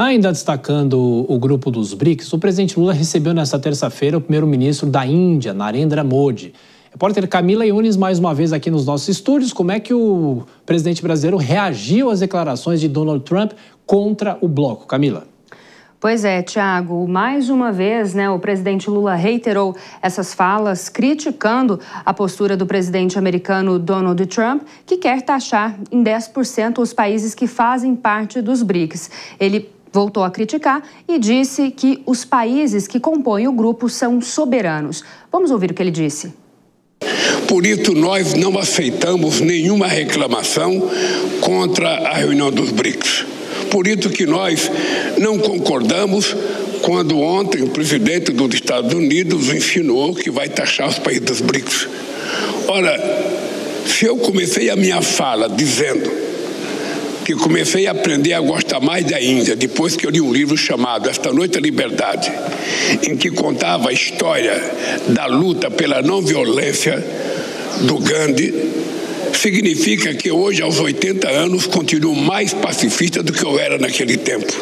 Ainda destacando o grupo dos BRICS, o presidente Lula recebeu nesta terça-feira o primeiro-ministro da Índia, Narendra Modi. Repórter Camila Yunes, mais uma vez aqui nos nossos estúdios. Como é que o presidente brasileiro reagiu às declarações de Donald Trump contra o bloco? Camila. Pois é, Tiago, mais uma vez, o presidente Lula reiterou essas falas criticando a postura do presidente americano Donald Trump, que quer taxar em 10% os países que fazem parte dos BRICS. Ele voltou a criticar e disse que os países que compõem o grupo são soberanos. Vamos ouvir o que ele disse. Por isso, nós não aceitamos nenhuma reclamação contra a reunião dos BRICS. Por isso que nós não concordamos quando ontem o presidente dos Estados Unidos insinuou que vai taxar os países dos BRICS. Ora, se eu comecei a minha fala dizendo que comecei a aprender a gostar mais da Índia depois que eu li um livro chamado Esta Noite à Liberdade, em que contava a história da luta pela não violência do Gandhi, significa que hoje, aos 80 anos, continuo mais pacifista do que eu era naquele tempo.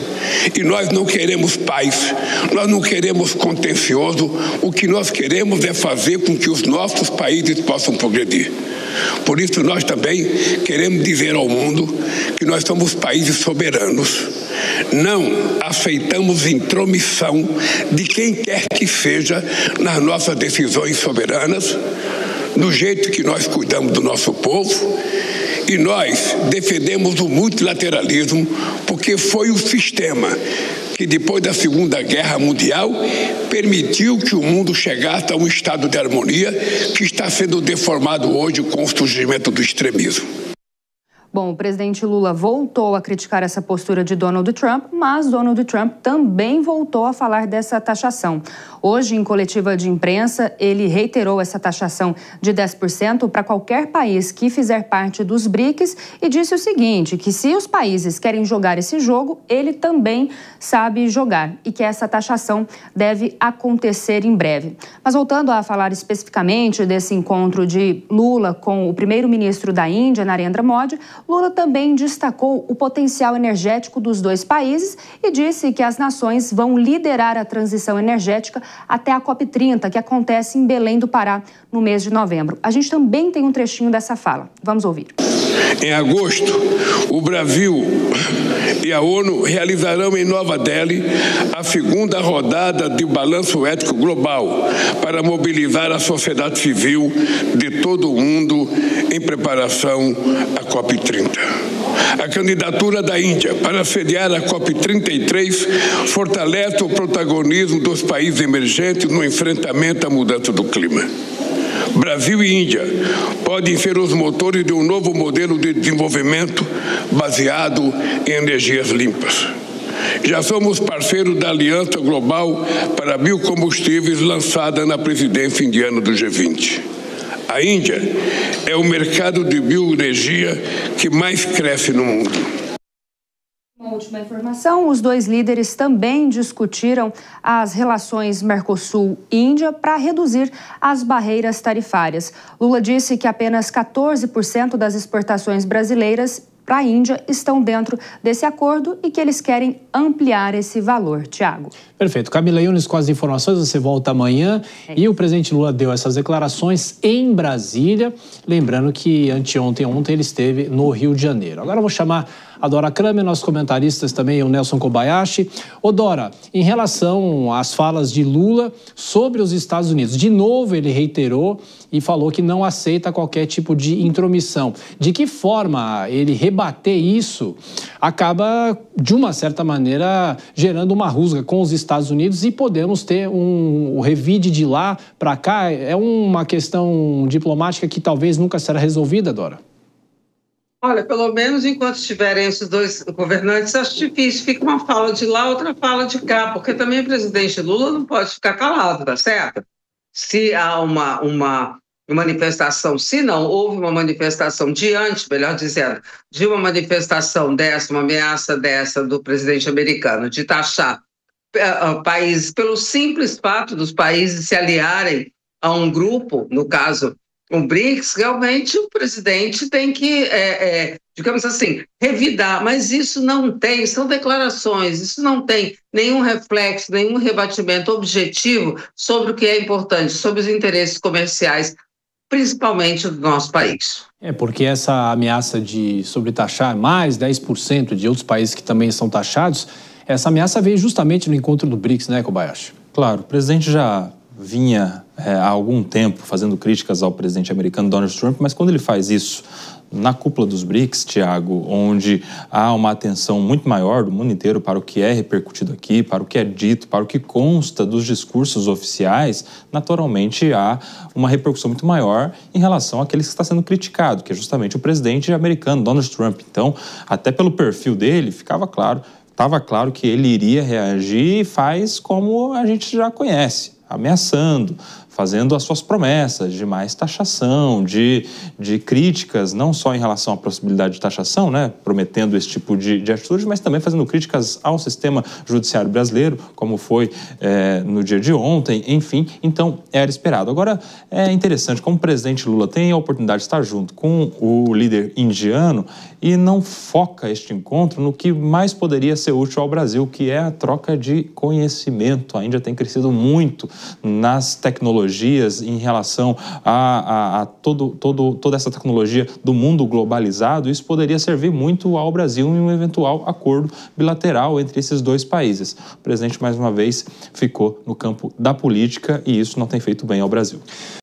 E nós não queremos paz, nós não queremos contencioso, o que nós queremos é fazer com que os nossos países possam progredir. Por isso, nós também queremos dizer ao mundo que nós somos países soberanos. Não aceitamos intromissão de quem quer que seja nas nossas decisões soberanas, do jeito que nós cuidamos do nosso povo, e nós defendemos o multilateralismo porque foi o sistema que, depois da Segunda Guerra Mundial, permitiu que o mundo chegasse a um estado de harmonia que está sendo deformado hoje com o surgimento do extremismo. Bom, o presidente Lula voltou a criticar essa postura de Donald Trump, mas Donald Trump também voltou a falar dessa taxação. Hoje, em coletiva de imprensa, ele reiterou essa taxação de 10% para qualquer país que fizer parte dos BRICS e disse o seguinte, que se os países querem jogar esse jogo, ele também sabe jogar e que essa taxação deve acontecer em breve. Mas voltando a falar especificamente desse encontro de Lula com o primeiro-ministro da Índia, Narendra Modi, Lula também destacou o potencial energético dos dois países e disse que as nações vão liderar a transição energética até a COP30, que acontece em Belém do Pará, no mês de novembro. A gente também tem um trechinho dessa fala. Vamos ouvir. Em agosto, o Brasil e a ONU realizarão em Nova Delhi a segunda rodada de balanço ético global para mobilizar a sociedade civil de todo o mundo em preparação à COP30. A candidatura da Índia para sediar a COP33 fortalece o protagonismo dos países emergentes no enfrentamento à mudança do clima. Brasil e Índia podem ser os motores de um novo modelo de desenvolvimento baseado em energias limpas. Já somos parceiros da Aliança Global para Biocombustíveis lançada na presidência indiana do G20. A Índia é o mercado de bioenergia que mais cresce no mundo. Uma última informação, os dois líderes também discutiram as relações Mercosul-Índia para reduzir as barreiras tarifárias. Lula disse que apenas 14% das exportações brasileiras para a Índia estão dentro desse acordo e que eles querem ampliar esse valor. Tiago. Perfeito. Camila Yunes com as informações, você volta amanhã. E o presidente Lula deu essas declarações em Brasília, lembrando que ontem ele esteve no Rio de Janeiro. Agora eu vou chamar a Dora Kramer, nossos comentaristas também, o Nelson Kobayashi. Ô Dora, em relação às falas de Lula sobre os Estados Unidos, de novo ele reiterou e falou que não aceita qualquer tipo de intromissão. De que forma ele rebater isso acaba, de uma certa maneira, gerando uma rusga com os Estados Unidos e podemos ter um revide de lá para cá? É uma questão diplomática que talvez nunca será resolvida, Dora? Olha, pelo menos enquanto estiverem esses dois governantes, acho difícil. Fica uma fala de lá, outra fala de cá, porque também o presidente Lula não pode ficar calado, tá certo? Se há uma manifestação, se não houve uma manifestação diante, melhor dizendo, de uma manifestação dessa, uma ameaça dessa do presidente americano de taxar países, pelo simples fato dos países se aliarem a um grupo, no caso O BRICS, realmente, o presidente tem que, digamos assim, revidar, mas isso não tem, são declarações, isso não tem nenhum reflexo, nenhum rebatimento objetivo sobre o que é importante, sobre os interesses comerciais, principalmente do nosso país. Porque essa ameaça de sobretaxar mais 10% de outros países que também são taxados, essa ameaça veio justamente no encontro do BRICS, né, Kobayashi? Claro, o presidente já vinha há algum tempo fazendo críticas ao presidente americano Donald Trump, mas quando ele faz isso na cúpula dos BRICS, Tiago, onde há uma atenção muito maior do mundo inteiro para o que é repercutido aqui, para o que é dito, para o que consta dos discursos oficiais, naturalmente há uma repercussão muito maior em relação àqueles que está sendo criticado, que é justamente o presidente americano Donald Trump. Então, até pelo perfil dele, estava claro que ele iria reagir e faz como a gente já conhece, ameaçando, fazendo as suas promessas de mais taxação, de críticas, não só em relação à possibilidade de taxação, né, prometendo esse tipo de atitude, mas também fazendo críticas ao sistema judiciário brasileiro, como foi no dia de ontem, enfim. Então, era esperado. Agora, é interessante como o presidente Lula tem a oportunidade de estar junto com o líder indiano e não foca este encontro no que mais poderia ser útil ao Brasil, que é a troca de conhecimento. A Índia tem crescido muito nas tecnologias em relação a toda essa tecnologia do mundo globalizado. Isso poderia servir muito ao Brasil em um eventual acordo bilateral entre esses dois países. O presidente, mais uma vez, ficou no campo da política e isso não tem feito bem ao Brasil.